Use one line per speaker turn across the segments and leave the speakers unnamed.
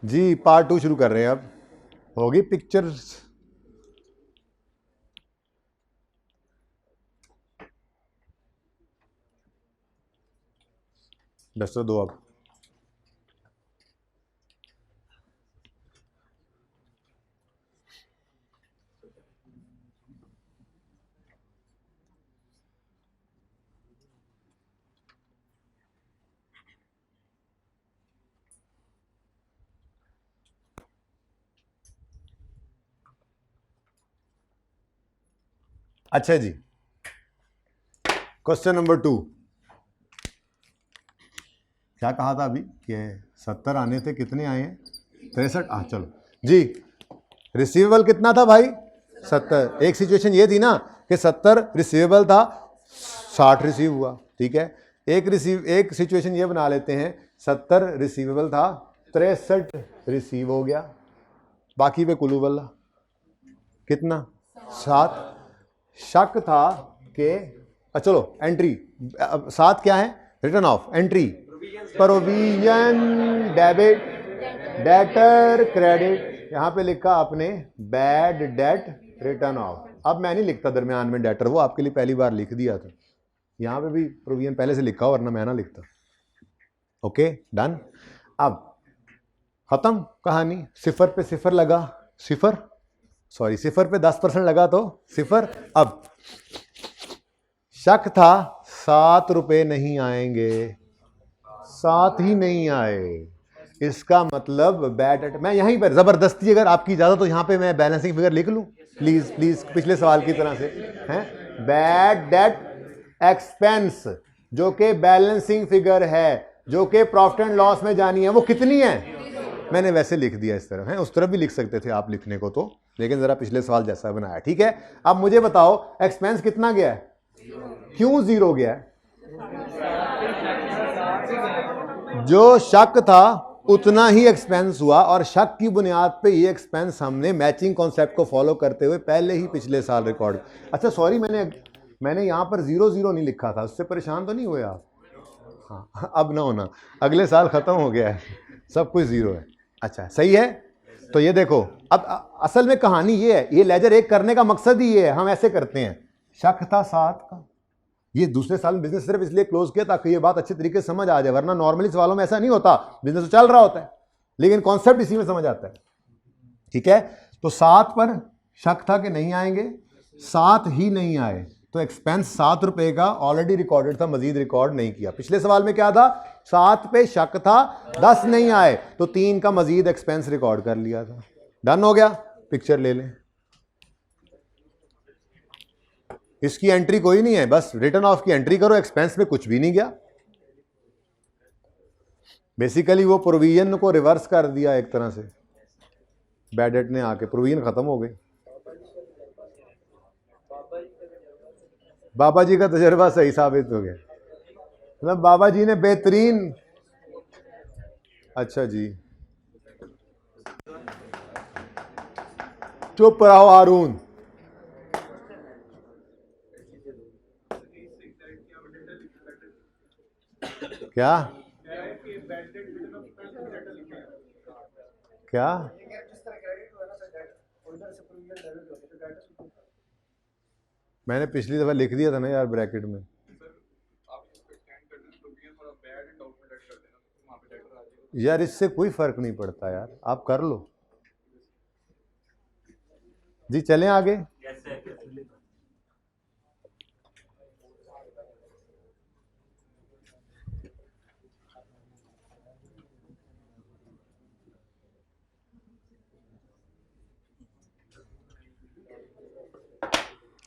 जी part 2 शुरू कर रहे हैं अब। होगी पिक्चर्स। डस्टर दो अब। अच्छा जी, क्वेश्चन नंबर 2। क्या कहा था अभी कि 70 आने थे, कितने आए हैं? 63। चलो जी, रिसीवेबल कितना था भाई? 70। एक सिचुएशन ये थी ना कि 70 रिसीवेबल था, 60 रिसीव हुआ, ठीक है। एक सिचुएशन ये बना लेते हैं, 70 रिसीवेबल था, 63 रिसीव हो गया, बाकी पे कुल उबला कितना? 7। शक था कि चलो एंट्री 7 क्या है? Return of entry, provision, debit, debtor, credit. यहां पे लिखा आपने बैड डेट रिटर्न ऑफ। अब मैं नहीं लिखता दरमियान में डेटर, वो आपके लिए पहली बार लिख दिया था। यहां पे भी प्रोविजन पहले से लिखा हो, वरना मैं ना लिखता। Okay done. अब खत्म कहानी। सिफर पे सिफर लगा, सिफर पे 10% लगा तो सिफर। अब शक था 7 रुपए नहीं आएंगे, 7 ही नहीं आए, इसका मतलब बैड डेट। मैं यहीं पर जबरदस्ती, अगर आपकी इजाजत तो यहां पे मैं बैलेंसिंग फिगर लिख लूं प्लीज प्लीज, पिछले सवाल की तरह से हैं। बैड डेट एक्सपेंस जो कि बैलेंसिंग फिगर है, जो कि प्रॉफिट एंड लॉस में जानी है, वो कितनी है? मैंने वैसे लिख दिया इस तरफ है, उस तरफ भी लिख सकते थे आप लिखने को तो, लेकिन जरा पिछले सवाल जैसा बनाया, ठीक है। अब मुझे बताओ एक्सपेंस कितना गया है? क्यों 0 गया है? जो शक था उतना ही एक्सपेंस हुआ, और शक की बुनियाद पे ये एक्सपेंस हमने मैचिंग कॉन्सेप्ट को फॉलो करते हुए पहले ही पिछले साल रिकॉर्ड। अच्छा सॉरी, मैंने यहां पर 0 नहीं लिखा था, उससे परेशान तो नहीं हुए आप? हाँ अब ना होना, अगले साल खत्म हो गया है, सब कुछ 0 है। अच्छा सही है। तो ये देखो, अब असल में कहानी ये है, ये लेजर एक करने का मकसद ही ये है, हम ऐसे करते हैं। शक था 7 का, ये दूसरे साल में बिजनेस सिर्फ इसलिए क्लोज किया ताकि ये बात अच्छे तरीके से समझ आ जाए, वरना नॉर्मली सवालों में ऐसा नहीं होता, बिजनेस तो चल रहा होता है लेकिन कॉन्सेप्ट इसी में समझ आता है, ठीक है। तो 7 पर शक था कि नहीं आएंगे, 7 ही नहीं आए, तो एक्सपेंस 7 रुपए का ऑलरेडी रिकॉर्डेड था, मजीद रिकॉर्ड नहीं किया। पिछले सवाल में क्या था? 7 पे शक था, 10 नहीं आए, तो 3 का मजीद एक्सपेंस रिकॉर्ड कर लिया था। डन हो गया। पिक्चर ले लें, इसकी एंट्री कोई नहीं है, बस रिटर्न ऑफ की एंट्री करो, एक्सपेंस में कुछ भी नहीं गया। बेसिकली वो प्रोविजन को रिवर्स कर दिया एक तरह से, बैड डेट ने आके प्रोविजन खत्म हो गई। बाबा जी का तजर्बा सही साबित हो गया, मतलब बाबा जी ने बेहतरीन। अच्छा जी, चुप रहो हारून। क्या क्या? मैंने पिछली दफा लिख दिया था ना यार ब्रैकेट में। यार इससे कोई फर्क नहीं पड़ता यार, आप कर लो जी। चलें आगे।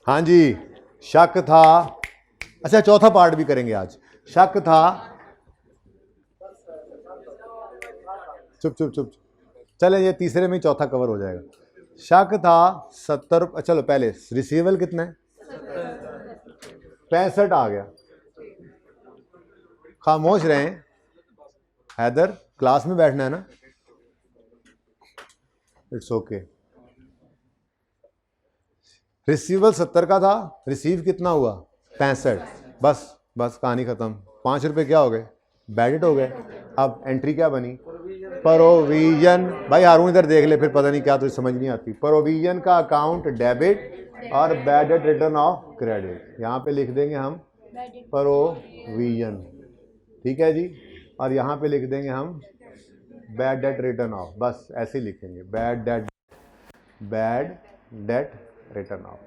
हाँ जी, शक था। अच्छा चौथा पार्ट भी करेंगे आज। शक था, चुप चुप चुप, चले ये तीसरे में चौथा कवर हो जाएगा। शक था 70, चलो पहले रिसीवेबल कितना है? 65 आ गया। खामोश रहें हैदर, क्लास में बैठना है ना, इट्स ओके। रिसीवेबल 70 का था, रिसीव कितना हुआ? 65। बस बस कहानी खत्म। 5 रुपए क्या हो गए? बैडेट हो गए। अब एंट्री क्या बनी? प्रोविजन, भाई हारून इधर देख ले, फिर पता नहीं क्या तुझे समझ नहीं आती। प्रोविजन का अकाउंट डेबिट और bad date return of credit, यहाँ पे लिख देंगे हम प्रोविजन, ठीक है जी। और यहाँ पे लिख देंगे हम बैड डेट रिटर्न ऑफ, बस ऐसे ही लिखेंगे, bad debt return of.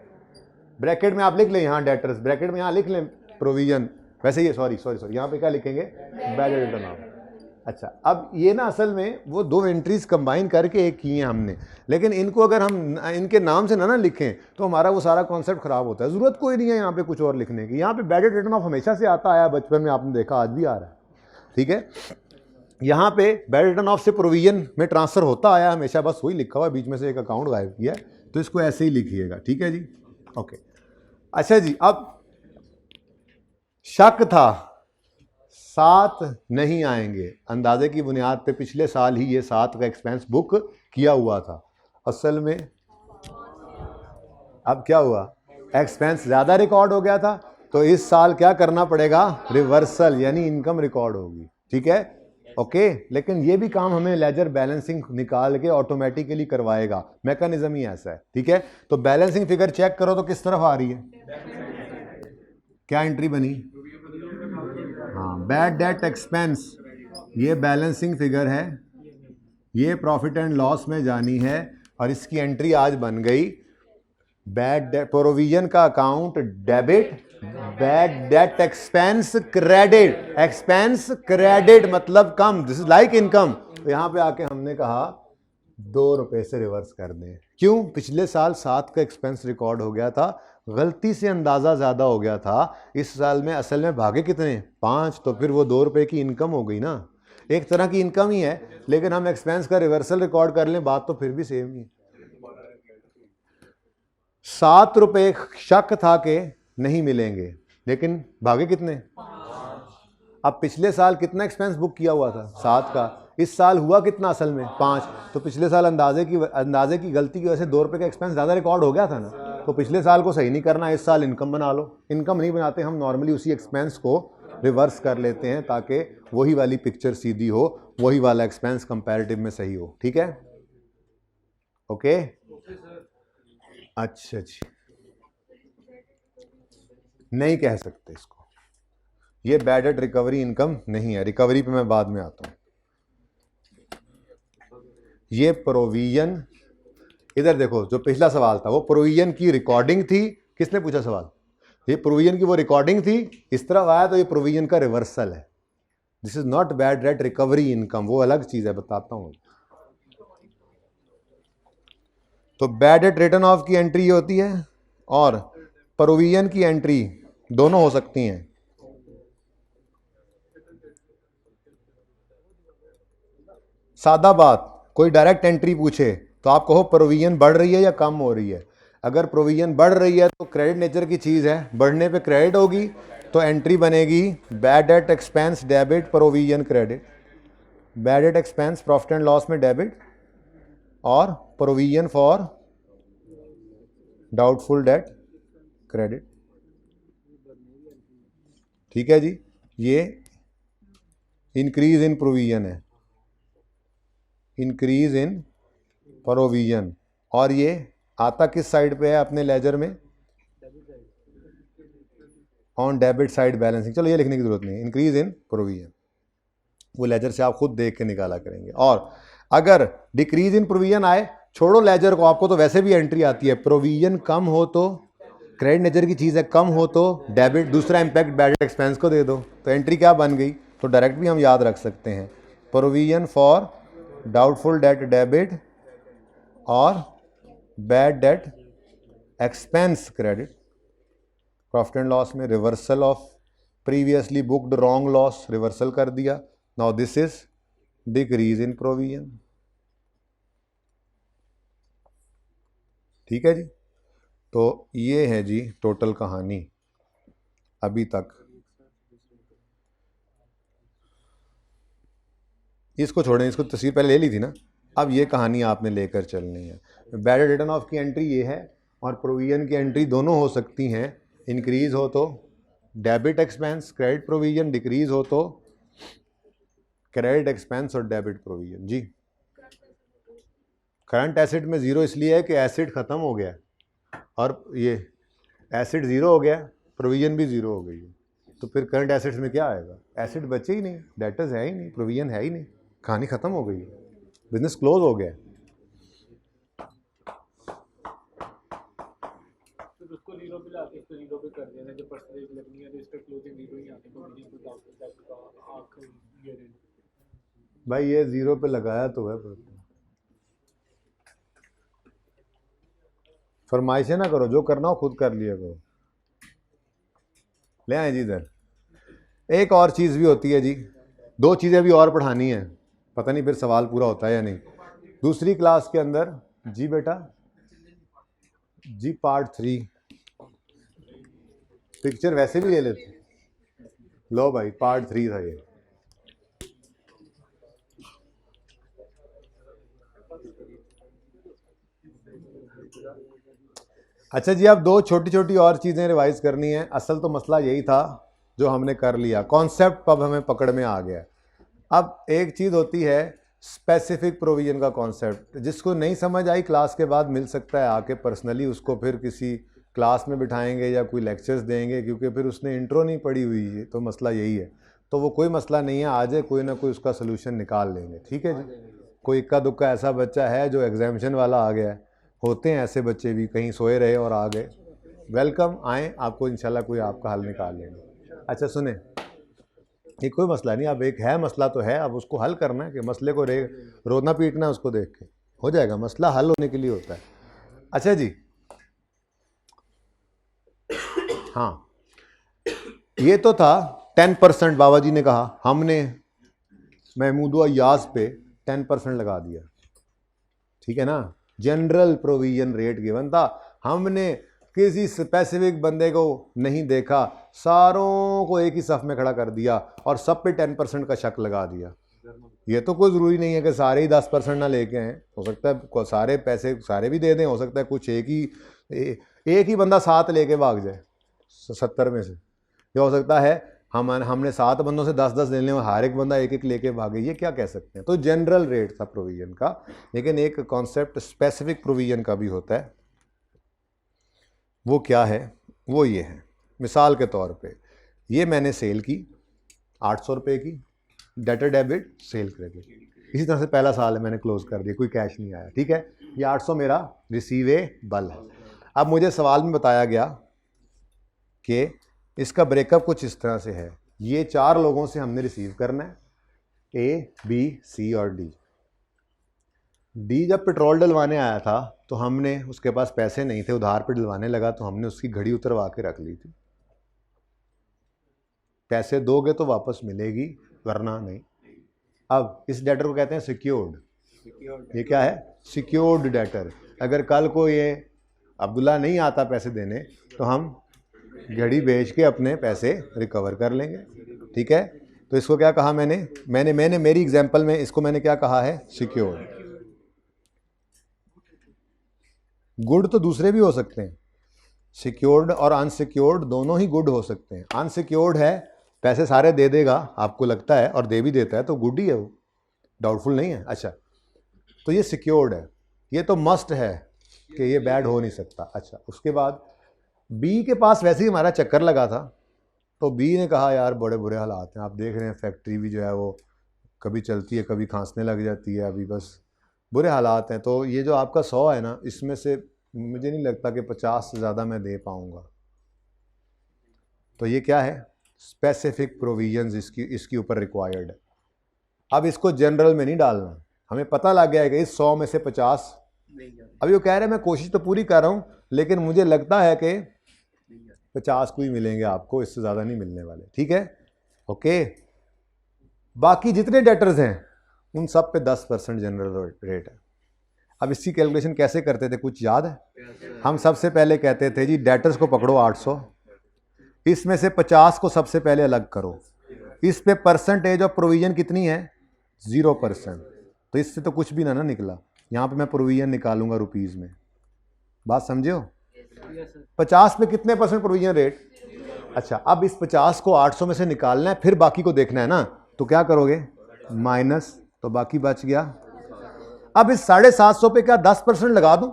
Bracket में आप लिख लें यहाँ डेटर्स, ब्रैकेट में यहाँ लिख लें प्रोविजन, वैसे ये सॉरी यहाँ पे क्या लिखेंगे, बैड डेट रिटर्न ऑफ। अच्छा, अब ये ना असल में वो दो एंट्रीज कंबाइन करके एक की हैं हमने, लेकिन इनको अगर हम इनके नाम से ना लिखें तो हमारा वो सारा कॉन्सेप्ट खराब होता है। ज़रूरत कोई नहीं है यहाँ पे कुछ और लिखने की। यहाँ पे बैड डेट रिटर्न ऑफ हमेशा से आता आया, बचपन में आपने देखा, आज भी आ रहा है, ठीक है। यहाँ पे बैड रिटर्न ऑफ से प्रोविजन में ट्रांसफ़र होता आया हमेशा, बस वही लिखा हुआ है, बीच में से एक अकाउंट गायब किया है, तो इसको ऐसे ही लिखिएगा, ठीक है जी, ओके। अच्छा जी, अब शक था 7 नहीं आएंगे, अंदाजे की बुनियाद पे पिछले साल ही ये 7 का एक्सपेंस बुक किया हुआ था, असल में अब क्या हुआ, एक्सपेंस ज़्यादा रिकॉर्ड हो गया था, तो इस साल क्या करना पड़ेगा, रिवर्सल, यानी इनकम रिकॉर्ड होगी, ठीक है, ओके। लेकिन ये भी काम हमें लेजर बैलेंसिंग निकाल के ऑटोमेटिकली करवाएगा, मैकेनिज्म ही ऐसा है, ठीक है। तो बैलेंसिंग फिगर चेक करो तो किस तरफ आ रही है, क्या एंट्री बनी, हाँ, बैड डेट एक्सपेंस, ये बैलेंसिंग फिगर है, ये प्रॉफिट एंड लॉस में जानी है, और इसकी एंट्री आज बन गई बैड डेट प्रोविजन का account debit, bad debt expense credit, expense credit मतलब कम, दिस इज लाइक इनकम। तो यहाँ पे आके हमने कहा 2 रुपये से रिवर्स कर दें, क्यों, पिछले साल 7 का एक्सपेंस रिकॉर्ड हो गया था, गलती से अंदाज़ा ज़्यादा हो गया था, इस साल में असल में भागे कितने 5, तो फिर वो 2 रुपये की इनकम हो गई ना, एक तरह की इनकम ही है, लेकिन हम एक्सपेंस का रिवर्सल रिकॉर्ड कर लें, बात तो फिर भी सेम ही है। 7 रुपये शक था कि नहीं मिलेंगे, लेकिन भागे कितने, अब पिछले साल कितना एक्सपेंस बुक किया हुआ था 7 का, इस साल हुआ कितना असल में 5, तो पिछले साल अंदाजे की गलती की वजह से 2 रुपये का एक्सपेंस ज़्यादा रिकॉर्ड हो गया था ना, तो पिछले साल को सही नहीं करना, इस साल इनकम बना लो। इनकम नहीं बनाते हम, नॉर्मली उसी एक्सपेंस को रिवर्स कर लेते हैं ताकि वही वाली पिक्चर सीधी हो, वही वाला एक्सपेंस कंपैरेटिव में सही हो, ठीक है, ओके। अच्छा जी, नहीं कह सकते इसको, ये बैड डेट रिकवरी इनकम नहीं है, रिकवरी पे मैं बाद में आता हूं। ये प्रोविजन, इधर देखो, जो पिछला सवाल था वो प्रोविजन की रिकॉर्डिंग थी, किसने पूछा सवाल, ये प्रोविजन की वो रिकॉर्डिंग थी, इस तरफ आया तो ये प्रोविजन का रिवर्सल है, this is not bad debt recovery income, वो अलग चीज है, बताता हूं। तो बैड डेट रिटर्न ऑफ की एंट्री ये होती है, और प्रोविजन की एंट्री दोनों हो सकती हैं। सादा बात, कोई डायरेक्ट एंट्री पूछे तो आप कहो प्रोविजन बढ़ रही है या कम हो रही है, अगर प्रोविजन बढ़ रही है तो क्रेडिट नेचर की चीज़ है, बढ़ने पे क्रेडिट होगी, तो एंट्री बनेगी bad debt expense debit provision credit, bad debt expense profit and loss में डेबिट, और provision for doubtful date credit, ठीक है जी। ये इंक्रीज इन प्रोविजन है, इंक्रीज इन प्रोविजन, और ये आता किस साइड पे है अपने लेजर में, ऑन डेबिट साइड बैलेंसिंग, चलो ये लिखने की जरूरत नहीं, इंक्रीज इन प्रोविजन वो लेजर से आप खुद देख के निकाला करेंगे। और अगर डिक्रीज इन प्रोविजन आए, छोड़ो लेजर को, आपको तो वैसे भी एंट्री आती है, प्रोविजन कम हो तो क्रेडिट नेचर की चीज़ है, कम हो तो डेबिट, दूसरा इंपैक्ट बैड डेट एक्सपेंस को दे दो, तो एंट्री क्या बन गई, तो डायरेक्ट भी हम याद रख सकते हैं, provision for doubtful debt debit और bad debt expense credit, profit and loss में reversal of previously booked wrong loss, reversal कर दिया, now this is decrease in provision, ठीक है जी। तो ये है जी टोटल कहानी अभी तक, इसको छोड़ें, इसको तस्वीर पहले ले ली थी ना, अब ये कहानी आपने लेकर चलनी है। बैड डेट रिटर्न ऑफ की एंट्री ये है, और प्रोविजन की एंट्री दोनों हो सकती हैं, इंक्रीज हो तो debit expense credit provision, decrease हो तो क्रेडिट एक्सपेंस और डेबिट प्रोविजन। जी, करंट एसेट में ज़ीरो इसलिए है कि एसिड ख़त्म हो गया और ये एसिड ज़ीरो हो गया, प्रोविजन भी ज़ीरो हो गई है, तो फिर करंट एसेट्स में क्या आएगा? एसिड बचे ही नहीं, डेटर्स है ही नहीं, प्रोविजन है ही नहीं, कहानी ख़त्म हो गई है, बिजनेस क्लोज हो गया।
उसको जीरो पे लाके इसको जीरो पे कर देना, जो परसेंटेज लगनी है तो इसका क्लोजिंग जीरो ही आने को बिल्डिंग को आखिर ये
भाई ये जीरो पे लगाया तो है, फरमाइशें ना करो, जो करना हो खुद कर लिया करो। ले आए जी इधर। एक और चीज़ भी होती है जी, दो चीज़ें भी और पढ़ानी है, पता नहीं फिर सवाल पूरा होता है या नहीं। दूसरी क्लास के अंदर जी बेटा, जी पार्ट 3 पिक्चर वैसे भी ले लेते, लो भाई पार्ट 3 था ये। अच्छा जी, अब दो छोटी छोटी और चीज़ें रिवाइज करनी है। असल तो मसला यही था जो हमने कर लिया, कॉन्सेप्ट अब हमें पकड़ में आ गया। अब एक चीज़ होती है स्पेसिफिक प्रोविजन का कॉन्सेप्ट, जिसको नहीं समझ आई क्लास के बाद मिल सकता है आके पर्सनली, उसको फिर किसी क्लास में बिठाएंगे या कोई लेक्चर्स देंगे, क्योंकि फिर उसने इंट्रो नहीं पढ़ी हुई है, तो मसला यही है। तो वो कोई मसला नहीं है, आ जाए कोई ना कोई उसका सोल्यूशन निकाल लेंगे, ठीक है जी। कोई इक्का दुक्का ऐसा बच्चा है जो एग्जामिशन वाला आ गया है, होते हैं ऐसे बच्चे भी, कहीं सोए रहे और आ गए, वेलकम, आएँ, आपको इंशाल्लाह कोई आपका हल निकाल लेंगे। अच्छा सुने, ये कोई मसला नहीं, अब एक है मसला तो है, अब उसको हल करना है कि मसले को रोना पीटना है उसको देख के, हो जाएगा, मसला हल होने के लिए होता है। अच्छा जी, हाँ ये तो था 10%, बाबा जी ने कहा, हमने महमूद अय्याज पे 10% लगा दिया, ठीक है ना, जनरल प्रोविजन रेट गिवन था, हमने किसी स्पेसिफिक बंदे को नहीं देखा, सारों को एक ही सफ में खड़ा कर दिया और सब पे 10% का शक लगा दिया। ये तो कोई ज़रूरी नहीं है कि सारे ही 10% ना लेके आए, हो सकता है सारे पैसे सारे भी दे दें, हो सकता है कुछ एक ही बंदा 7 लेके भाग जाए 70 में से, या हो सकता है हमने 7 बंदों से 10-10 लेने और हर एक बंदा एक एक लेके भागे, ये क्या कह सकते हैं। तो जनरल रेट था प्रोविजन का, लेकिन एक कॉन्सेप्ट स्पेसिफिक प्रोविजन का भी होता है, वो क्या है, वो ये है। मिसाल के तौर पे ये मैंने सेल की 800 रुपये की, डेटर डेबिट सेल क्रेडिट, इसी तरह से पहला साल है, मैंने क्लोज कर दिया, कोई कैश नहीं आया, ठीक है, ये 800 मेरा रिसीवेबल है। अब मुझे सवाल में बताया गया कि इसका ब्रेकअप कुछ इस तरह से है, ये 4 लोगों से हमने रिसीव करना है, ए बी सी और डी। डी जब पेट्रोल डलवाने आया था तो हमने, उसके पास पैसे नहीं थे, उधार पे डलवाने लगा, तो हमने उसकी घड़ी उतरवा के रख ली थी, पैसे दोगे तो वापस मिलेगी वरना नहीं। अब इस डेटर को कहते हैं सिक्योर्ड। ये क्या है? Secured debtor. अगर कल को ये अब्दुल्ला नहीं आता पैसे देने तो हम घड़ी बेच के अपने पैसे रिकवर कर लेंगे, ठीक है। तो इसको क्या कहा मैंने मेरी एग्जांपल में इसको मैंने क्या कहा है? सिक्योर्ड। गुड तो दूसरे भी हो सकते हैं, सिक्योर्ड और अनसिक्योर्ड दोनों ही गुड हो सकते हैं। अनसिक्योर्ड है, पैसे सारे दे देगा आपको लगता है और दे भी देता है, तो गुड ही है वो, डाउटफुल नहीं है। अच्छा, तो ये सिक्योर्ड है, ये तो मस्ट है कि ये बैड हो नहीं सकता। अच्छा, उसके बाद बी के पास वैसे ही हमारा चक्कर लगा था, तो बी ने कहा यार बड़े बुरे हालात हैं, आप देख रहे हैं फैक्ट्री भी जो है वो कभी चलती है कभी खांसने लग जाती है, अभी बस बुरे हालात हैं, तो ये जो आपका 100 है ना, इसमें से मुझे नहीं लगता कि 50 से ज़्यादा मैं दे पाऊँगा। तो ये क्या है? स्पेसिफिक प्रोविजंस इसके ऊपर रिक्वायर्ड है। अब इसको जनरल में नहीं डालना, हमें पता लग गया है कि इस 100 में से 50, अभी वो कह रहे हैं मैं कोशिश तो पूरी कर रहा हूँ, लेकिन मुझे लगता है कि 50 को ही मिलेंगे आपको, इससे ज़्यादा नहीं मिलने वाले, ठीक है, ओके। बाकी जितने डेटर्स हैं उन सब पे 10% जनरल रेट है। अब इसकी कैलकुलेशन कैसे करते थे, कुछ याद है? हम सबसे पहले कहते थे जी डेटर्स को पकड़ो 800, इसमें से 50 को सबसे पहले अलग करो, इस पे परसेंटेज ऑफ प्रोविजन कितनी है? 0%। तो इससे तो कुछ भी ना निकला, यहाँ पे मैं प्रोविजन निकालूंगा रुपीज़ में, बात समझे हो? 50 पे कितने परसेंट प्रोविजन रेट? अच्छा, अब इस 50 को 800 में से निकालना है, फिर बाकी को देखना है ना, तो क्या करोगे? माइनस, तो बाकी बच गया। अब इस 750 पे क्या 10% लगा दूं?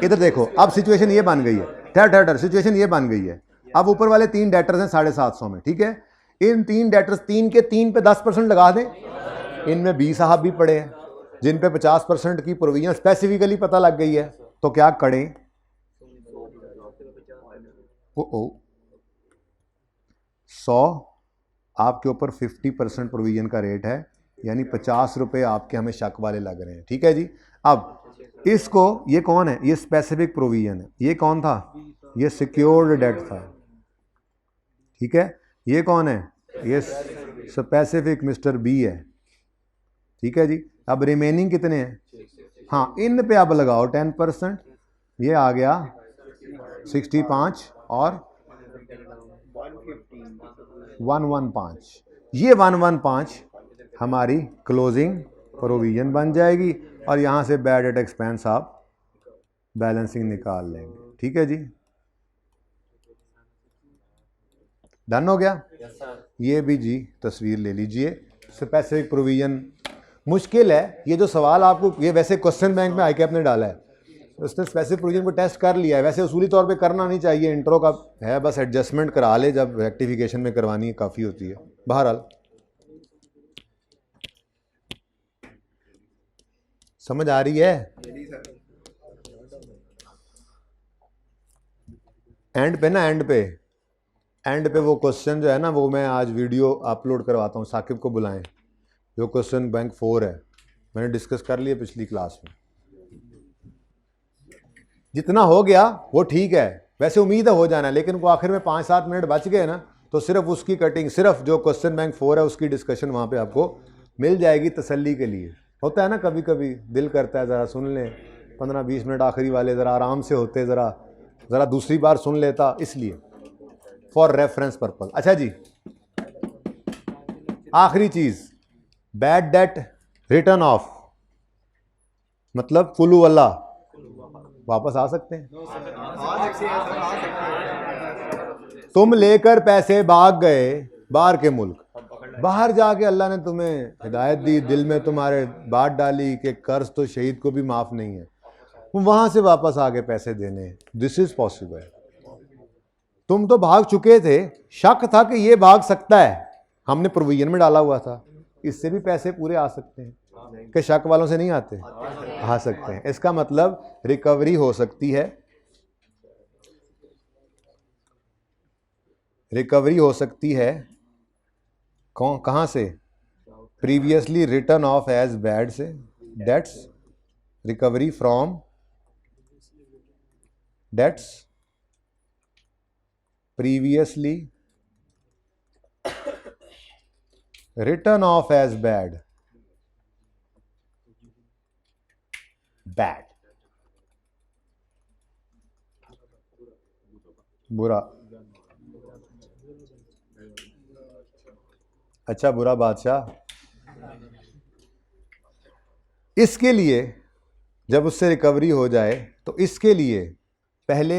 इधर देखो, अब सिचुएशन ये बन गई है, ठहर सिचुएशन ये बन गई है। अब ऊपर वाले 3 डेटर्स हैं 750 में, ठीक है। इन 3 डेटर्स 3 के 3 पे 10% लगा दें। इनमें 20 साहब भी पड़े हैं जिन पे 50% की प्रोविजन स्पेसिफिकली पता लग गई है, तो क्या करें? ओ 100 आपके ऊपर 50% प्रोविजन का रेट है, यानी 50 रुपये आपके हमें शक वाले लग रहे हैं, ठीक है जी। अब इसको, ये कौन है? ये स्पेसिफिक प्रोविजन है। ये कौन था? ये सिक्योर्ड डेट था, ठीक है। ये कौन है? ये स्पेसिफिक मिस्टर बी है, ठीक है जी। अब रिमेनिंग कितने हैं? हाँ, इन पे अब लगाओ 10%, ये आ गया 65 और 115। ये 115 हमारी क्लोजिंग प्रोविजन बन जाएगी और यहाँ से बैड डेट एक्सपेंस आप बैलेंसिंग निकाल लेंगे, ठीक है जी। डन हो गया। ये भी जी तस्वीर ले लीजिए। स्पेसिफिक प्रोविजन मुश्किल है, ये जो सवाल आपको, ये वैसे क्वेश्चन बैंक में आईकैप ने डाला है, उसने स्पेसिफिक प्रोविजन को टेस्ट कर लिया है। वैसे उसूली तौर पे करना नहीं चाहिए, इंट्रो का है, बस एडजस्टमेंट करा ले, जब रेक्टिफिकेशन में करवानी है काफ़ी होती है। बहरहाल समझ आ रही है? एंड पे वो क्वेश्चन जो है ना, वो मैं आज वीडियो अपलोड करवाता हूँ। साकिब को बुलाएं, जो क्वेश्चन बैंक 4 है, मैंने डिस्कस कर लिया पिछली क्लास में। जितना हो गया वो ठीक है, वैसे उम्मीद है हो जाना, लेकिन वो आखिर में 5-7 मिनट बच गए ना, तो सिर्फ उसकी कटिंग, सिर्फ जो क्वेश्चन बैंक 4 है उसकी डिस्कशन वहाँ पे आपको मिल जाएगी तसल्ली के लिए। होता है ना, कभी कभी दिल करता है ज़रा सुन लें, 15-20 मिनट आखिरी वाले ज़रा आराम से होते, ज़रा दूसरी बार सुन लेता, इसलिए फॉर रेफरेंस पर्पज। अच्छा जी, आखिरी चीज़, बैड डेट रिटर्न ऑफ, मतलब कुल्लू वल्ला वापस आ सकते हैं। तुम लेकर पैसे भाग गए बाहर के मुल्क, बाहर जाके अल्लाह ने तुम्हें हिदायत दी, दिल में तुम्हारे बात डाली कि कर्ज तो शहीद को भी माफ नहीं है, वहां से वापस आके पैसे देने, दिस इज पॉसिबल। तुम तो भाग चुके थे, शक था कि ये भाग सकता है, हमने प्रोविजन में डाला हुआ था, इससे भी पैसे पूरे आ सकते हैं कि शक वालों से नहीं आते, आ सकते हैं। इसका मतलब रिकवरी हो सकती है, रिकवरी हो सकती है कहाँ से? Previously written off as bad से, debts, recovery from debts previously written off as bad, बुरा, अच्छा बुरा बादशाह। इसके लिए जब उससे रिकवरी हो जाए, तो इसके लिए पहले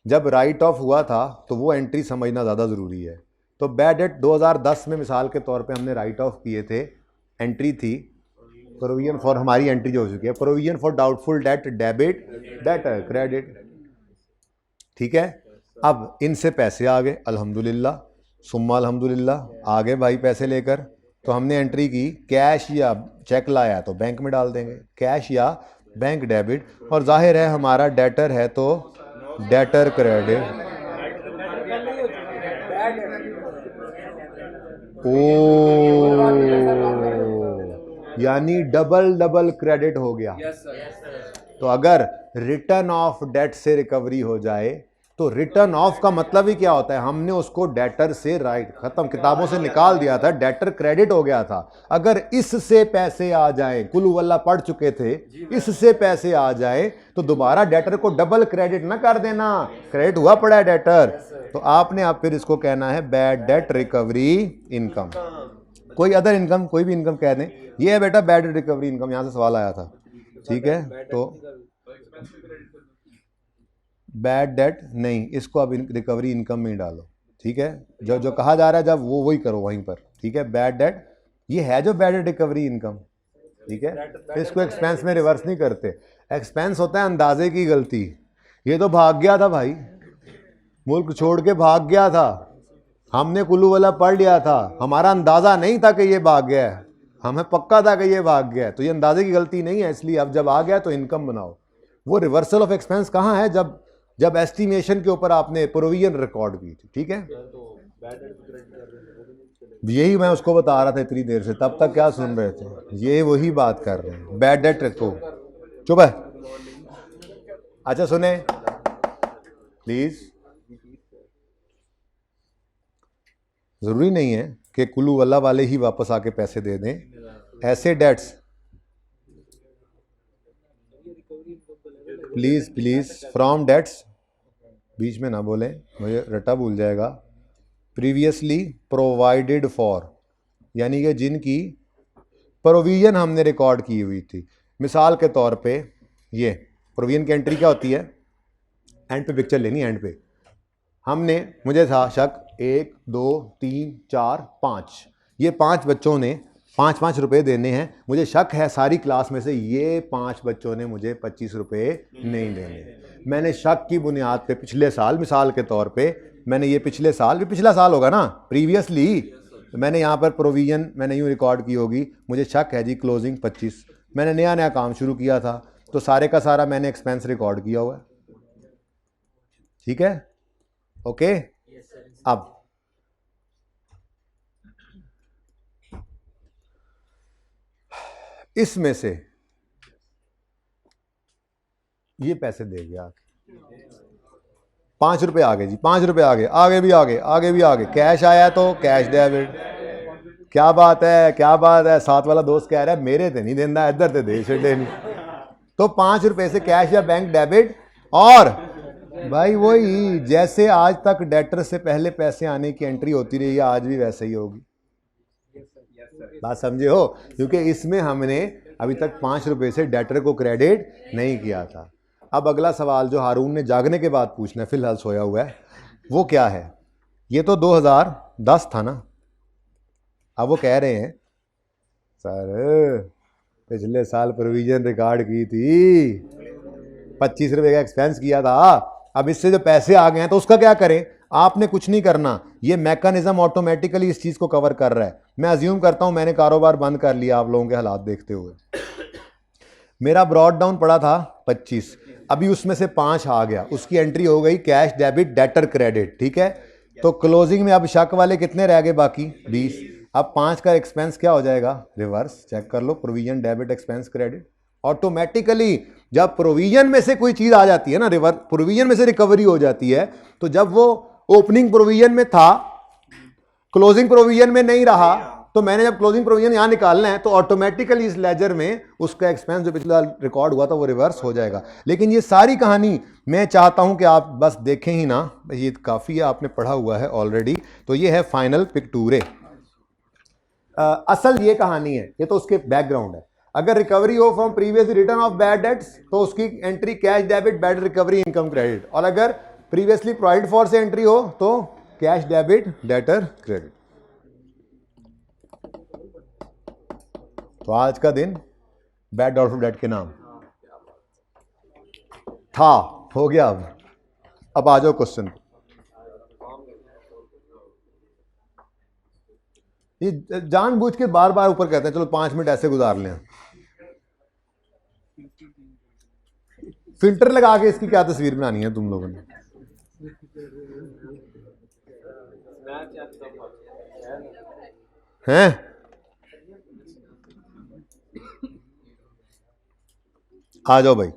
जब राइट ऑफ हुआ था तो वो एंट्री समझना ज़्यादा ज़रूरी है। तो बैड डेट 2010 में मिसाल के तौर पे हमने राइट ऑफ किए थे, एंट्री थी प्रोविजन फॉर, हमारी एंट्री जो हो चुकी है provision for doubtful debt, debit, debtor, credit, ठीक है। अब इनसे पैसे आ गए, अल्हम्दुलिल्लाह सुम्मा अल्हम्दुलिल्लाह, आ गए भाई पैसे लेकर, तो हमने एंट्री की, कैश या चेक लाया तो बैंक में डाल देंगे, कैश या बैंक डेबिट, और जाहिर है हमारा डेटर है तो डेटर क्रेडिट। ओ, यानी डबल क्रेडिट हो गया। तो अगर रिटर्न ऑफ डेट से रिकवरी हो जाए, तो रिटर्न ऑफ का मतलब ही क्या होता है? हमने उसको डेटर से राइट खत्म, किताबों से निकाल दिया था, डेटर क्रेडिट हो गया था। अगर इससे पैसे आ जाएं, कुल्लू वल्ला पढ़ चुके थे, इससे पैसे आ जाएं तो दोबारा डेटर को डबल क्रेडिट ना कर देना, क्रेडिट हुआ पड़ा है डेटर, तो आपने आप फिर इसको कहना है बैड डेट रिकवरी इनकम, कोई अदर इनकम, कोई भी इनकम कह दें। ये है बेटा बैड रिकवरी इनकम, यहां से सवाल आया था, ठीक है। तो बैड डेट नहीं, इसको अब रिकवरी इनकम में ही डालो, ठीक है। जो जो कहा जा रहा है जब वो वही करो वहीं पर, ठीक है। बैड डेट ये है जो बैड रिकवरी इनकम, ठीक है। तो इसको एक्सपेंस में रिवर्स नहीं करते। एक्सपेंस होता है अंदाजे की गलती। ये तो भाग गया था भाई, मुल्क छोड़ के भाग गया था, हमने कुल्लू वाला पढ़ लिया था, हमारा अंदाजा नहीं था कि ये भाग गया है, हमें पक्का था कि ये भाग गया है, तो ये अंदाजे की गलती नहीं है। इसलिए अब जब आ गया तो इनकम बनाओ। वो रिवर्सल ऑफ एक्सपेंस कहाँ है? जब एस्टिमेशन के ऊपर आपने प्रोविजन रिकॉर्ड की थी, ठीक है। यही मैं उसको बता रहा था इतनी देर से, तब तक क्या सुन रहे थे? ये वही बात कर रहे हैं, बैड डेट रखो। चुप है। अच्छा सुने प्लीज, जरूरी नहीं है कि कुल्लू वल्ला वाले ही वापस आके पैसे दे दें। ऐसे debts please please from debts, बीच में ना बोलें, मुझे रटा भूल जाएगा। प्रीवियसली प्रोवाइडेड फॉर, यानी कि जिनकी प्रोविजन हमने रिकॉर्ड की हुई थी। मिसाल के तौर पे ये प्रोविजन की एंट्री क्या होती है? एंड पे पिक्चर लेनी, एंड पे हमने, मुझे था शक 1 2 3 4 5, ये 5 बच्चों ने 5-5 रुपये देने हैं। मुझे शक है सारी क्लास में से ये 5 बच्चों ने मुझे 25 रुपये नहीं देने। मैंने शक की बुनियाद पे पिछले साल, मिसाल के तौर पे मैंने ये पिछले साल, भी पिछला साल होगा ना, प्रीवियसली मैंने यहाँ पर प्रोविजन मैंने यूँ रिकॉर्ड की होगी। मुझे शक है जी क्लोजिंग 25, मैंने नया नया काम शुरू किया था, तो सारे का सारा मैंने एक्सपेंस रिकॉर्ड किया हुआ है, ठीक है। ओके, अब इसमें से ये पैसे दे गया, 5 रुपये आ गए जी, 5 रुपये आ गए, आगे भी आगे, आगे भी आगे, कैश आया तो कैश डेबिट। क्या बात है, क्या बात है। साथ वाला दोस्त कह रहा है मेरे ते नहीं देना, इधर ते दे छे नहीं। तो 5 रुपये से कैश या बैंक डेबिट, और भाई वही जैसे आज तक डेटर से पहले पैसे आने की एंट्री होती रही है, आज भी वैसे ही होगी। बात समझे हो? क्योंकि इसमें हमने अभी तक 5 रुपये से डेटर को क्रेडिट नहीं किया था। अब अगला सवाल जो हारून ने जागने के बाद पूछना है, फिलहाल सोया हुआ है, वो क्या है? ये तो 2010 था ना। अब वो कह रहे हैं सर पिछले साल प्रोविजन रिकॉर्ड की थी, 25 रुपये का एक्सपेंस किया था, अब इससे जो पैसे आ गए हैं तो उसका क्या करें? आपने कुछ नहीं करना, ये मैकेनिज्म ऑटोमेटिकली इस चीज़ को कवर कर रहा है। मैं अज्यूम करता हूं मैंने कारोबार बंद कर लिया आप लोगों के हालात देखते हुए, मेरा ब्रॉड डाउन पड़ा था 25, अभी उसमें से 5 आ गया, उसकी एंट्री हो गई कैश डेबिट डेटर क्रेडिट, ठीक है। तो क्लोजिंग में अब शक वाले कितने रह गए? बाकी 20। अब 5 का एक्सपेंस क्या हो जाएगा? रिवर्स। चेक कर लो, provision debit expense credit. Automatically जब प्रोविजन में से कोई चीज आ जाती है ना, रिवर्स प्रोविजन में से रिकवरी हो जाती है, तो जब वो ओपनिंग प्रोविजन में था, क्लोजिंग प्रोविजन में नहीं रहा, तो मैंने जब क्लोजिंग प्रोविजन यहां निकालना है तो ऑटोमेटिकली इस लेजर में उसका एक्सपेंस जो पिछला रिकॉर्ड हुआ था वो रिवर्स हो जाएगा। लेकिन ये सारी कहानी मैं चाहता हूं कि आप बस देखें ही ना, ये काफी है, आपने पढ़ा हुआ है ऑलरेडी। तो ये है फाइनल पिक्टूरे। असल ये कहानी है, ये तो उसके बैकग्राउंड है। अगर रिकवरी हो from previous return of bad debts तो उसकी entry cash debit bad recovery income credit, और अगर प्रीवियसली प्रोवाइड फॉर से एंट्री हो तो कैश डेबिट डेटर क्रेडिट। तो आज का दिन बैड डॉल्फिन डेट के नाम था, हो गया। अब आ जाओ क्वेश्चन। ये जानबूझ के बार बार ऊपर कहते हैं चलो 5 मिनट ऐसे गुजार लें। फिल्टर लगा के इसकी क्या तस्वीर बनानी है तुम लोगों ने? हैं? आ जाओ भाई।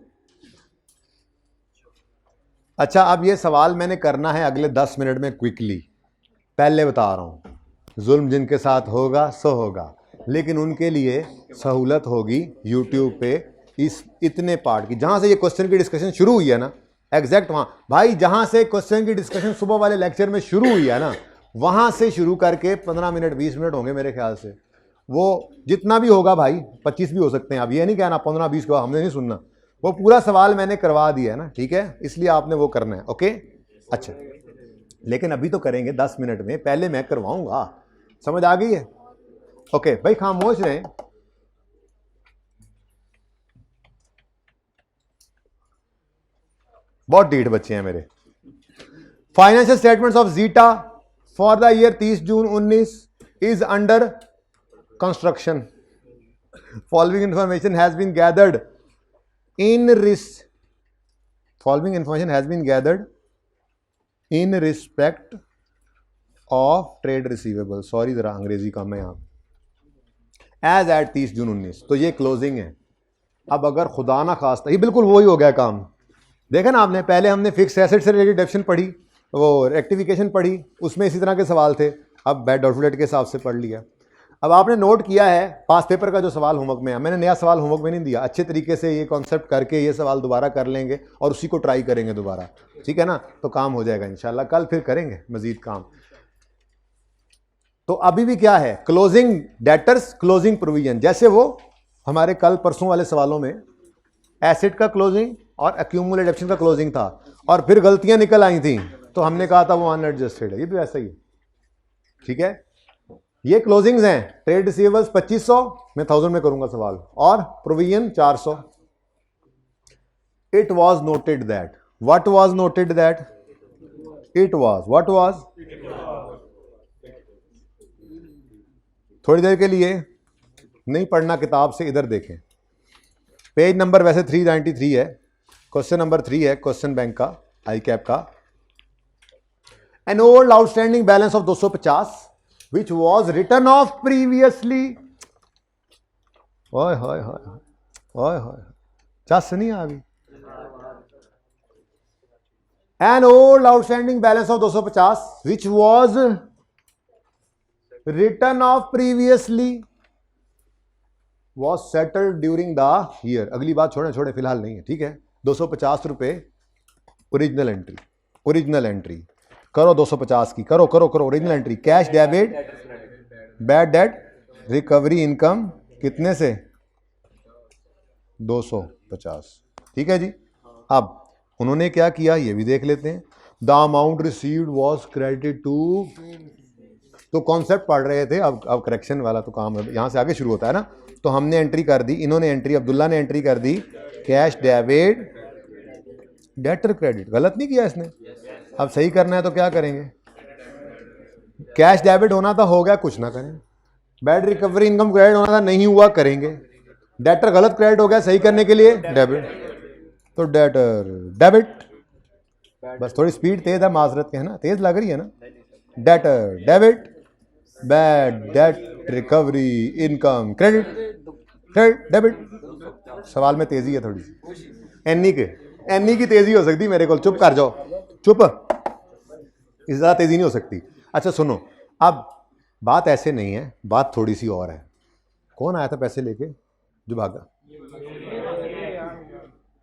अच्छा, अब ये सवाल मैंने करना है अगले 10 मिनट में क्विकली। पहले बता रहा हूं, जुल्म जिनके साथ होगा सो होगा, लेकिन उनके लिए सहूलत होगी यूट्यूब पे इस इतने पार्ट की, जहां से ये क्वेश्चन की डिस्कशन शुरू हुई है ना, एग्जैक्ट वहां भाई जहां से क्वेश्चन की डिस्कशन सुबह वाले लेक्चर में शुरू हुई है ना, वहां से शुरू करके 15 मिनट 20 मिनट होंगे मेरे ख्याल से। वो जितना भी होगा भाई, 25 भी हो सकते हैं। अब ये नहीं कहना 15-20 का हमने नहीं सुनना, वो पूरा सवाल मैंने करवा दिया है ना, ठीक है, इसलिए आपने वो करना है। ओके, अच्छा, लेकिन अभी तो करेंगे 10 मिनट में, पहले मैं करवाऊंगा। समझ आ गई है? ओके भाई खामोश रहे। बहुत डीठ बच्चे हैं मेरे। Financial statements of Zeta for the year 30 June 19 is under construction. Following information has been gathered in respect of trade receivable. Sorry जरा अंग्रेजी कम है यहां। एज एट 30 जून 19, तो ये क्लोजिंग है। अब अगर खुदा ना खास्ता, ये बिल्कुल वही हो गया काम। देखा ना आपने, पहले हमने फिक्स एसेट से रिलेटेड डेप्शन पढ़ी, वो रेक्टिफिकेशन पढ़ी, उसमें इसी तरह के सवाल थे। अब बैड डाउटफुल डेट के हिसाब से पढ़ लिया। अब आपने नोट किया है पास पेपर का जो सवाल होमवर्क में है, मैंने नया सवाल होमवर्क में नहीं दिया। अच्छे तरीके से ये कॉन्सेप्ट करके ये सवाल दोबारा कर लेंगे और उसी को ट्राई करेंगे दोबारा, ठीक है ना? तो काम हो जाएगा इंशाल्लाह। कल फिर करेंगे मजीद काम। तो अभी भी क्या है, क्लोजिंग डेटर्स, क्लोजिंग प्रोविजन। जैसे वो हमारे कल परसों वाले सवालों में एसेट का क्लोजिंग और एक्यूमुलेटेड डेप्शन का क्लोजिंग था, और फिर गलतियां निकल आई थी तो हमने कहा था वो अनएडजस्टेड है। ये भी वैसा ही है, ठीक है? ये क्लोजिंग्स हैं। ट्रेड रिसीवेबल्स 2500, मैं 1000 में करूंगा सवाल, और provision 400। It was noted that, what was noted that, it was, what was. थोड़ी देर के लिए नहीं पढ़ना किताब से, इधर देखें। पेज नंबर वैसे 393 है, क्वेश्चन नंबर 3 है क्वेश्चन बैंक का, आई कैप का। An old outstanding balance of 250 which was written off previously। ओए होए होए ओए होए, चस नहीं आ गई। An old outstanding balance of 250 which was written off previously was settled during the year। अगली बात छोड़े फिलहाल नहीं है, ठीक है? 250 रुपए ओरिजिनल एंट्री, ओरिजिनल एंट्री करो 250 की, करो करो करो original entry. Cash debit, bad debt, recovery income कितने से, 250, ठीक है जी। अब उन्होंने क्या किया ये भी देख लेते हैं। The amount received was credited to, तो कॉन्सेप्ट पढ़ रहे थे, अब करेक्शन वाला तो काम यहां से आगे शुरू होता है ना। तो हमने एंट्री कर दी, इन्होंने एंट्री, अब्दुल्ला ने एंट्री कर दी कैश डेबिट डेटर क्रेडिट। गलत नहीं किया इसने। अब सही करना है तो क्या करेंगे, कैश डेबिट होना था, हो गया, कुछ ना करें। बैड रिकवरी इनकम क्रेडिट होना था, नहीं हुआ, करेंगे। डेटर गलत क्रेडिट हो गया, सही करने के लिए डेबिट, तो डेटर डेबिट। बस थोड़ी स्पीड तेज है, माजरत के है ना, तेज लग रही है ना। Debtor debit, bad debt recovery income credit, credit debit. सवाल में तेजी है थोड़ी सी, एनी की तेजी हो सकती मेरे को। चुप कर जाओ, चुप, इस ज़्यादा तेजी नहीं हो सकती। अच्छा सुनो, अब बात ऐसे नहीं है, बात थोड़ी सी और है। कौन आया था पैसे लेके जो भागा,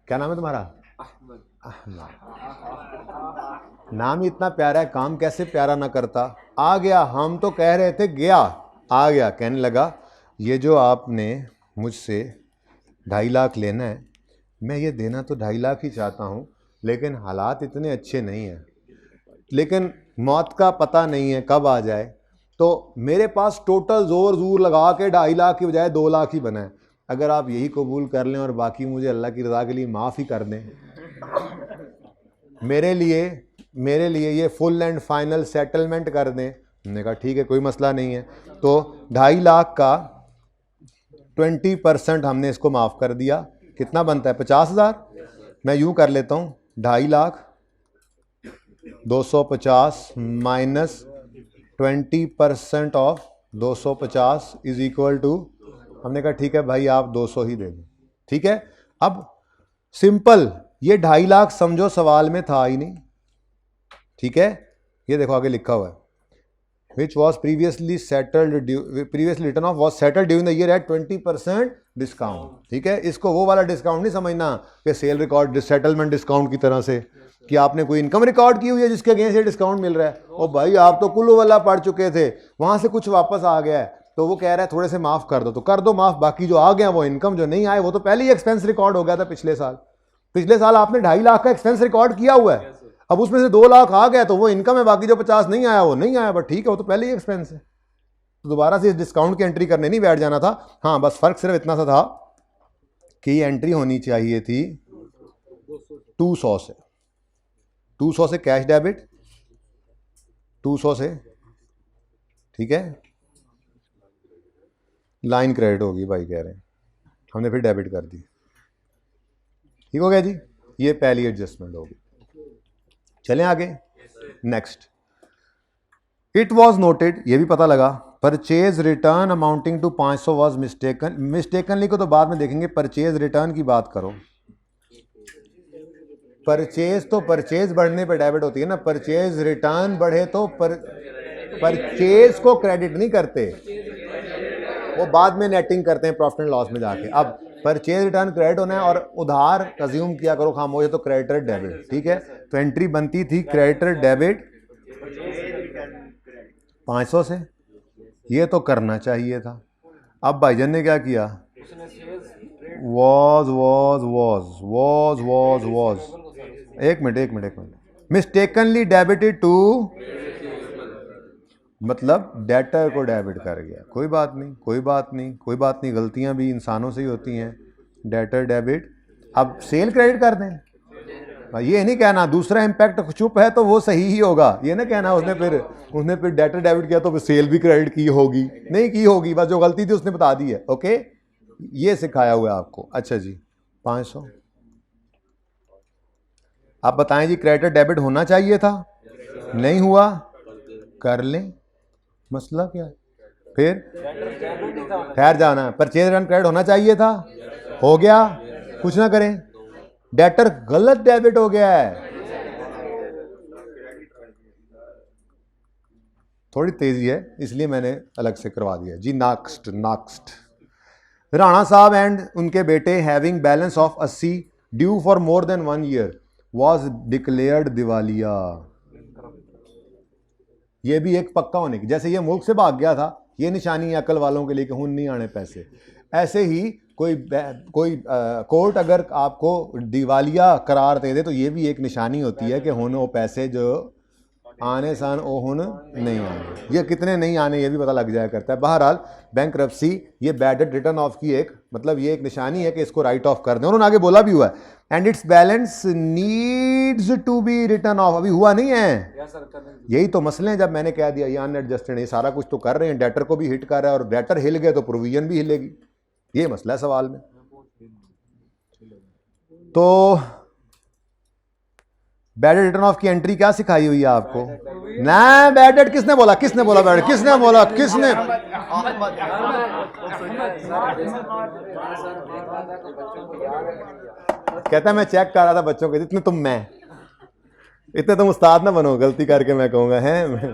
क्या नाम है तुम्हारा? अहमद। नाम ही इतना प्यारा है, काम कैसे प्यारा ना करता। आ गया, हम तो कह रहे थे गया, आ गया, कहने लगा ये जो आपने मुझसे 2.5 लाख लेना है, मैं ये देना तो 2.5 लाख ही चाहता हूँ, लेकिन हालात इतने अच्छे नहीं हैं, लेकिन मौत का पता नहीं है कब आ जाए, तो मेरे पास टोटल जोर जूर लगा के 2.5 लाख की बजाय 2 लाख ही बना है। अगर आप यही कबूल कर लें और बाकी मुझे अल्लाह की रज़ा के लिए माफ़ ही कर दें, मेरे लिए ये फुल एंड फाइनल सेटलमेंट कर दें। हमने कहा ठीक है, कोई मसला नहीं है। तो 2.5 लाख का 20% हमने इसको माफ़ कर दिया। कितना बनता है? 50,000। मैं यूँ कर लेता हूँ, 2.5 lakh 250 minus 20% of 250 is equal to, हमने कहा ठीक है भाई आप 200 ही दे दें, ठीक है। अब सिंपल, ये 2.5 लाख समझो सवाल में था ही नहीं, ठीक है। ये देखो आगे लिखा हुआ है, which was previously written off was settled during the year at 20% discount, ठीक है। इसको वो वाला डिस्काउंट नहीं समझना कि सेल रिकॉर्ड सेटलमेंट डिस्काउंट की तरह से कि आपने कोई इनकम रिकॉर्ड की हुई है जिसके अगेंस्ट ये डिस्काउंट मिल रहा है। ओ भाई आप तो कुल्लू वाला पढ़ चुके थे, वहां से कुछ वापस आ गया है तो वो कह रहा है थोड़े से माफ कर दो, तो कर दो माफ। बाकी जो आ गया वो इनकम, जो नहीं आए वो तो पहले ही एक्सपेंस रिकॉर्ड हो गया था पिछले साल आपने 2.5 लाख का एक्सपेंस रिकॉर्ड किया हुआ है। अब उसमें से 2 लाख आ गया तो वो इनकम है, बाकी जो 50 नहीं आया वो नहीं आया, बट ठीक है वो तो पहले ही एक्सपेंस है। तो दोबारा से इस डिस्काउंट की एंट्री करने नहीं बैठ जाना था। हाँ, बस फ़र्क सिर्फ इतना सा था कि ये एंट्री होनी चाहिए थी 200 से, 200 से कैश डेबिट, 200 से, ठीक है, लाइन क्रेडिट होगी भाई कह रहे हैं, हमने फिर डेबिट कर दी। ठीक हो गया जी, ये पहली एडजस्टमेंट होगी। चलें आगे, नेक्स्ट। इट वॉज नोटेड, ये भी पता लगा, purchase return amounting to 500 was mistaken. Mistakenly को तो बाद में देखेंगे, परचेज रिटर्न की बात करो। परचेज तो परचेज बढ़ने पे डेबिट होती है ना, परचेज रिटर्न बढ़े तो परचेज को क्रेडिट नहीं करते, वो बाद में नेटिंग करते हैं प्रॉफिट एंड लॉस में जाके। अब परचेज रिटर्न क्रेडिट होना है और उधार कंज्यूम किया करो खामोश, तो क्रेडिटर डेबिट। ठीक है, तो एंट्री बनती थी क्रेडिटर डेबिट 500 से, ये तो करना चाहिए था। अब भाईजान ने क्या किया, वॉज एक मिनट मिस्टेकनली डेबिटेड टू, मतलब डेटर को डेबिट कर गया। कोई बात नहीं, गलतियां भी इंसानों से ही होती हैं। डेटर डेबिट, अब सेल क्रेडिट कर दें, ये नहीं कहना दूसरा इम्पैक्ट चुप है तो वो सही ही होगा, ये ना कहना उसने फिर डेटर डेबिट किया तो फिर सेल भी क्रेडिट की होगी, नहीं की होगी, बस जो गलती थी उसने बता दी है। ओके, ये सिखाया हुआ है आपको। अच्छा जी, 500। आप बताएं जी, क्रेडिटर डेबिट होना चाहिए था, नहीं हुआ, कर लें, मसला क्या है। फिर ठहर जाना, परचेज रिटर्न क्रेडिट होना चाहिए था, हो गया, कुछ ना करें। डेटर गलत डेबिट हो गया है, थोड़ी तेजी है इसलिए मैंने अलग से करवा दिया जी। नेक्स्ट, राणा साहब एंड उनके बेटे having balance of 80 due for more then 1 year was declared दिवालिया। ये भी एक पक्का होने की, जैसे ये मुल्क से भाग गया था, ये निशानी है अकल वालों के लिए कि हुन नहीं आने पैसे। ऐसे ही कोई कोर्ट अगर आपको दिवालिया करार दे दे तो ये भी एक निशानी होती है कि हुन वो पैसे जो आने सान वो हुन नहीं आने, ये कितने नहीं आने ये भी पता लग जाया करता है। बहरहाल बैंक्रप्सी ये बैड डेट रिटर्न ऑफ की एक मतलब ये एक निशानी है कि इसको राइट ऑफ कर दें। उन्होंने आगे बोला भी हुआ है, and it's balance needs to be written off, अभी हुआ नहीं है। यही तो मसले हैं, जब मैंने कह दिया ये अनएडजस्टेड, ये सारा कुछ तो कर रहे हैं, डेटर को भी हिट कर रहा है और डेटर हिल गए तो प्रोविजन भी हिलेगी, ये मसला है सवाल में। तो बैड डेट रिटर्न ऑफ की एंट्री क्या सिखाई हुई है आपको? ना बैड डेट किसने बोला बैड, किसने कहता है मैं चेक कर रहा था बच्चों के, इतने तुम उस्ताद ना बनो, गलती करके मैं कहूंगा हैं।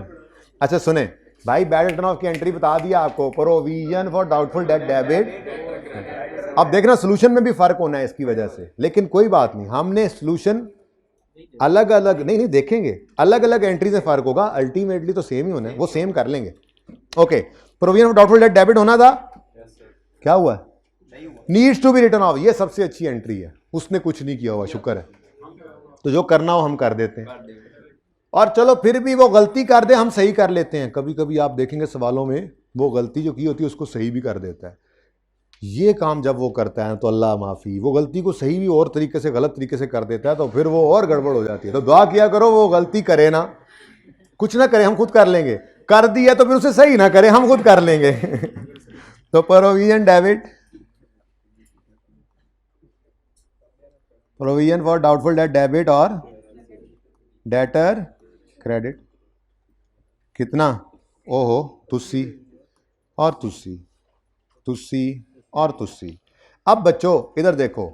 अच्छा सुने भाई, बैड रिटर्न ऑफ की एंट्री बता दिया आपको, provision for doubtful debt debit. अब देखना सोल्यूशन में भी फर्क होना है इसकी वजह से, लेकिन कोई बात नहीं, हमने सोल्यूशन अलग अलग नहीं देखेंगे, अलग अलग एंट्री से फर्क होगा, अल्टीमेटली तो सेम ही होना है, वो सेम कर लेंगे। Okay, provision for doubtful debt debit होना था, क्या हुआ? Needs to be written off, ये सबसे अच्छी एंट्री है, उसने कुछ नहीं किया हुआ, शुक्र है। तो जो करना हो हम कर देते हैं, और चलो फिर भी वो गलती कर दे हम सही कर लेते हैं। कभी कभी आप देखेंगे सवालों में वो गलती जो की होती है उसको सही भी कर देता है। ये काम जब वो करता है तो अल्लाह माफ़ी, वो गलती को सही भी और तरीके से गलत तरीके से कर देता है तो फिर वो और गड़बड़ हो जाती है। तो दुआ किया करो वो गलती करे ना, कुछ ना करे, हम खुद कर लेंगे, कर दिया तो फिर उसे सही ना करे, हम खुद कर लेंगे। तो provision debit, provision for doubtful debt debit और डेटर क्रेडिट कितना? ओहो, तुस्सी और तुस्सी, तुस्सी और तुस्सी। अब बच्चों इधर देखो,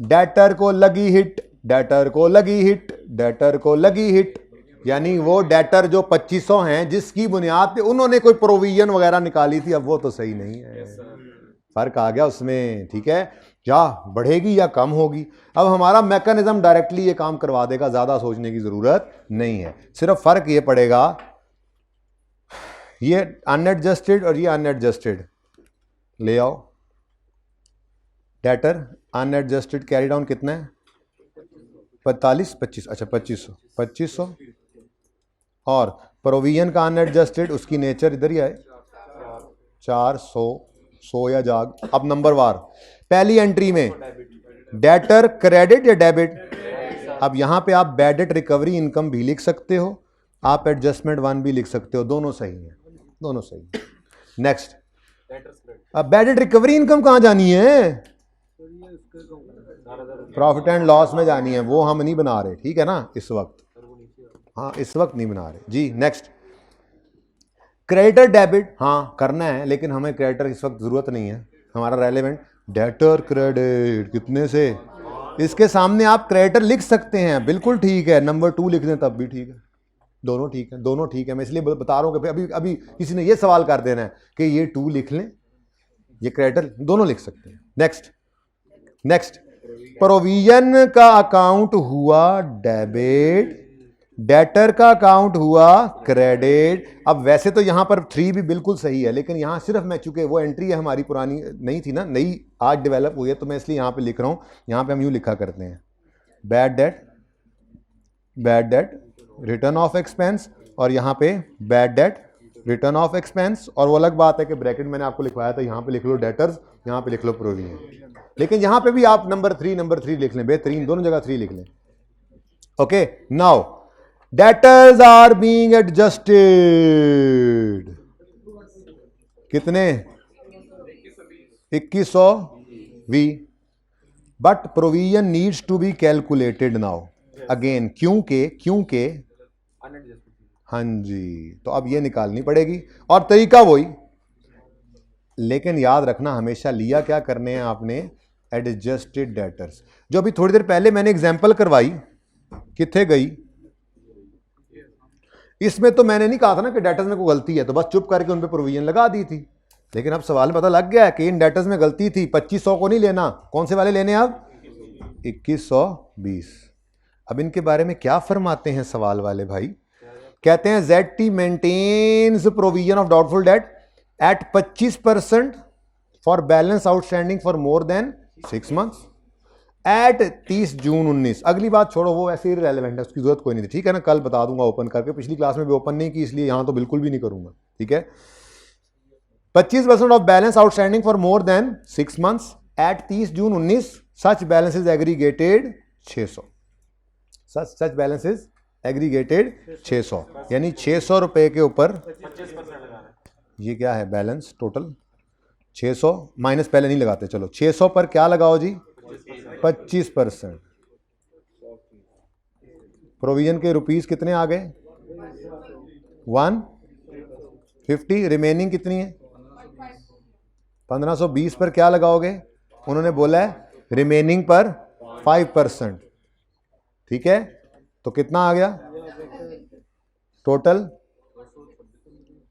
डेटर को लगी हिट, डेटर को लगी हिट, डेटर को लगी हिट, यानी वो डेटर जो 2500 हैं जिसकी बुनियाद पे उन्होंने कोई प्रोविजन वगैरह निकाली थी, अब वो तो सही नहीं है, फर्क आ गया उसमें। ठीक है, क्या बढ़ेगी या कम होगी? अब हमारा मैकेनिज्म डायरेक्टली ये काम करवा देगा, ज्यादा सोचने की जरूरत नहीं है। सिर्फ फर्क ये पड़ेगा, ये अनएडजस्टेड और ये अनएडजस्टेड ले आओ। डेटर अनएडजस्टेड कैरी डाउन कितना है? 45, 25, अच्छा 2500 और प्रोविजन का अनएडजस्टेड, उसकी नेचर इधर ही आए, 400 सो या जाग। अब नंबर वार, पहली एंट्री में डेटर क्रेडिट या डेबिट, अब यहां पे आप बैड डेट रिकवरी इनकम भी लिख सकते हो, आप एडजस्टमेंट 1 भी लिख सकते हो, दोनों सही है, दोनों सही है। नेक्स्ट, अब बैड डेट रिकवरी इनकम कहां जानी है? प्रॉफिट एंड लॉस में जानी है, वो हम नहीं बना रहे, ठीक है ना इस वक्त, हाँ इस वक्त नहीं बना रहे जी। नेक्स्ट, क्रेडिटर डेबिट, हाँ करना है लेकिन हमें क्रेडिटर इस वक्त जरूरत नहीं है, हमारा रेलेवेंट डेटर क्रेडिट कितने से, इसके सामने आप क्रेडिटर लिख सकते हैं, बिल्कुल ठीक है, नंबर 2 लिख दें तब भी ठीक है, दोनों ठीक है, दोनों ठीक है। मैं इसलिए बता रहा हूं कि अभी अभी किसी ने ये सवाल कर देना है कि ये 2 लिख लें, ये क्रेडिटर, दोनों लिख सकते हैं। नेक्स्ट, नेक्स्ट, प्रोविजन का अकाउंट हुआ डेबिट, डेटर का अकाउंट हुआ क्रेडिट। अब वैसे तो यहां पर 3 भी बिल्कुल सही है, लेकिन यहां सिर्फ मैं, चूंकि वो एंट्री है हमारी पुरानी नहीं थी ना, नई आज डेवलप हुई है, तो मैं इसलिए यहां पे लिख रहा हूं, यहां पे हम यूं लिखा करते हैं bad debt, bad debt return of expense, और यहां पे bad debt return of expense, और वो अलग बात है कि ब्रैकेट मैंने आपको लिखवाया था, यहां पे लिख लो डेटर्स, यहां पे लिख लो प्रोविजन, लेकिन यहां पे भी आप नंबर 3 लिख लें, बेहतरीन, दोनों जगह 3 लिख लें। Okay, now debtors are being adjusted, कितने 2120, but provision needs to be calculated now again, क्योंकि हाँ जी, तो अब ये निकालनी पड़ेगी, और तरीका वही, लेकिन याद रखना हमेशा लिया क्या करने हैं आपने, एडजस्टेड डेटर्स। जो अभी थोड़ी देर पहले मैंने एग्जांपल करवाई, किथे गई, इसमें तो मैंने नहीं कहा था ना कि डेटर्स में कोई गलती है तो बस चुप करके उन पे प्रोविजन लगा दी थी, लेकिन अब सवाल में पता लग गया है कि इन डेटर्स में गलती थी, 2500 को नहीं लेना, कौन से वाले लेने अब, 2120। अब इनके बारे में क्या फरमाते हैं सवाल वाले भाई, कहते हैं ZT maintains provision of doubtful debt at 25% for balance outstanding for more than 6 months at 30 June 19। अगली बात छोड़ो, वो ऐसे ही रिलेवेंट है, उसकी जरूरत कोई नहीं थी, ठीक है ना, कल बता दूंगा ओपन करके, पिछली क्लास में भी ओपन नहीं की इसलिए यहां तो बिल्कुल भी नहीं करूंगा, ठीक है। 25% of balance outstanding for more than 6 months at 30 June 19, such balance is aggregated 600, such balance is aggregated 600, यानी 600 रुपए के ऊपर, ये क्या है बैलेंस टोटल 600 माइनस पहले नहीं लगाते, चलो 600 पर क्या लगाओ जी 25%, प्रोविजन के रुपीस कितने आ गए 150, रिमेनिंग कितनी है 1520 पर क्या लगाओगे, उन्होंने बोला है रिमेनिंग पर 5%, ठीक है, तो कितना आ गया total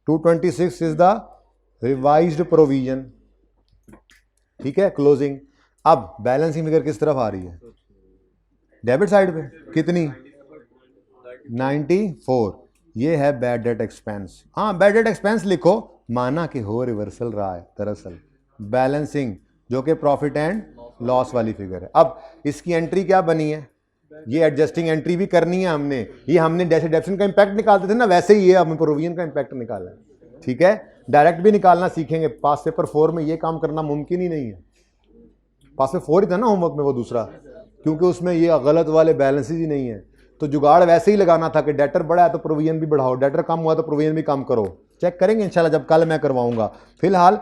226 is the revised provision, ठीक है, क्लोजिंग। अब बैलेंसिंग फिगर किस तरफ आ रही है, डेबिट साइड पे, कितनी 94, ये है बैड डेट एक्सपेंस। हाँ बैड डेट एक्सपेंस लिखो, माना कि हो रिवर्सल रहा है दरअसल, बैलेंसिंग जो कि प्रॉफिट एंड लॉस वाली फिगर है। अब इसकी एंट्री क्या बनी है, ये एडजस्टिंग एंट्री भी करनी है हमने, ये हमने डेप्शन का इंपैक्ट निकालते थे ना, वैसे ही ये हमें प्रोविजन का इंपैक्ट निकाला है, ठीक है, डायरेक्ट भी निकालना सीखेंगे, पास पेपर 4 में ये काम करना मुमकिन ही नहीं है, पास पेपर 4 ही था ना होमवर्क में वो दूसरा, क्योंकि उसमें ये गलत वाले बैलेंसेज ही नहीं है, तो जुगाड़ वैसे ही लगाना था कि डेटर बढ़ा है तो प्रोविजन भी बढ़ाओ, डेटर कम हुआ तो प्रोविजन भी कम करो, चेक करेंगे इंशाल्लाह जब कल मैं करवाऊंगा। फिलहाल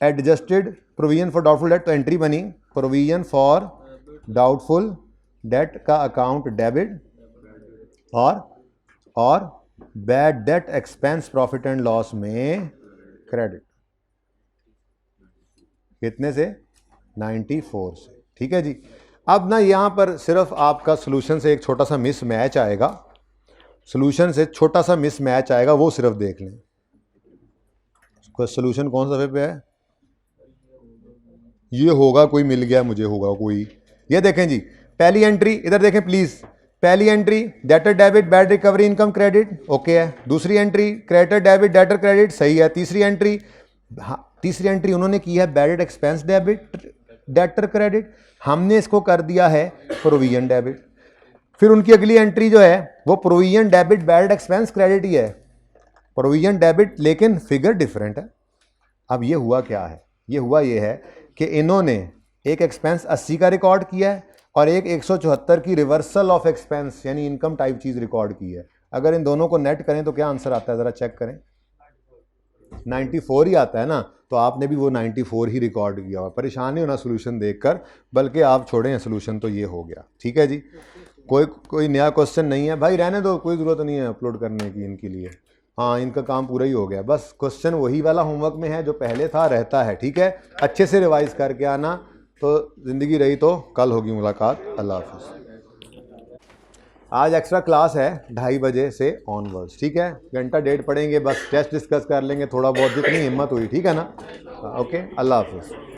adjusted provision for doubtful date, तो एंट्री बनी प्रोविजन फॉर डाउटफुल डेट का अकाउंट डेबिट और bad debt expense profit and loss में क्रेडिट, कितने से 94 से, ठीक है जी। अब ना यहां पर सिर्फ आपका सोल्यूशन से एक छोटा सा मिस मैच आएगा, सोल्यूशन से छोटा सा मिस मैच आएगा, वो सिर्फ देख लें, सोल्यूशन कौन सा पे है, ये होगा कोई मिल गया मुझे, होगा कोई, ये देखें जी, पहली एंट्री इधर देखें प्लीज, पहली entry debtor debit bad recovery income credit, okay है, दूसरी entry creditor debit debtor credit, सही है, तीसरी एंट्री, तीसरी एंट्री उन्होंने की है bad expense debit debtor credit, हमने इसको कर दिया है प्रोविजन डेबिट, फिर उनकी अगली एंट्री जो है वो provision debit bad expense credit ही है, प्रोविजन डेबिट लेकिन फिगर डिफरेंट है। अब ये हुआ क्या है, ये है कि इन्होंने एक एक्सपेंस 80 का रिकॉर्ड किया है और एक 174 की रिवर्सल ऑफ एक्सपेंस यानी इनकम टाइप चीज़ रिकॉर्ड की है। अगर इन दोनों को नेट करें तो क्या आंसर आता है, ज़रा चेक करें। 94 ही आता है ना, तो आपने भी वो 94 ही रिकॉर्ड किया हुआ। परेशान नहीं होना सोल्यूशन देखकर, बल्कि आप छोड़ें सोल्यूशन तो ये हो गया। ठीक है जी, कोई नया क्वेश्चन नहीं है भाई, रहने दो, कोई ज़रूरत नहीं है अपलोड करने की इनके लिए। हाँ, इनका काम पूरा ही हो गया, बस क्वेश्चन वही वाला होमवर्क में है जो पहले था, रहता है। ठीक है, अच्छे से रिवाइज करके आना, तो ज़िंदगी रही तो कल होगी मुलाकात। अल्लाह हाफ़िज़। आज एक्स्ट्रा क्लास है 2:30 बजे से ऑनवर्ड्स। ठीक है, घंटा डेढ़ पढ़ेंगे, बस टेस्ट डिस्कस कर लेंगे थोड़ा बहुत, जितनी हिम्मत हुई। ठीक है ना, ओके, अल्लाह हाफ़िज़।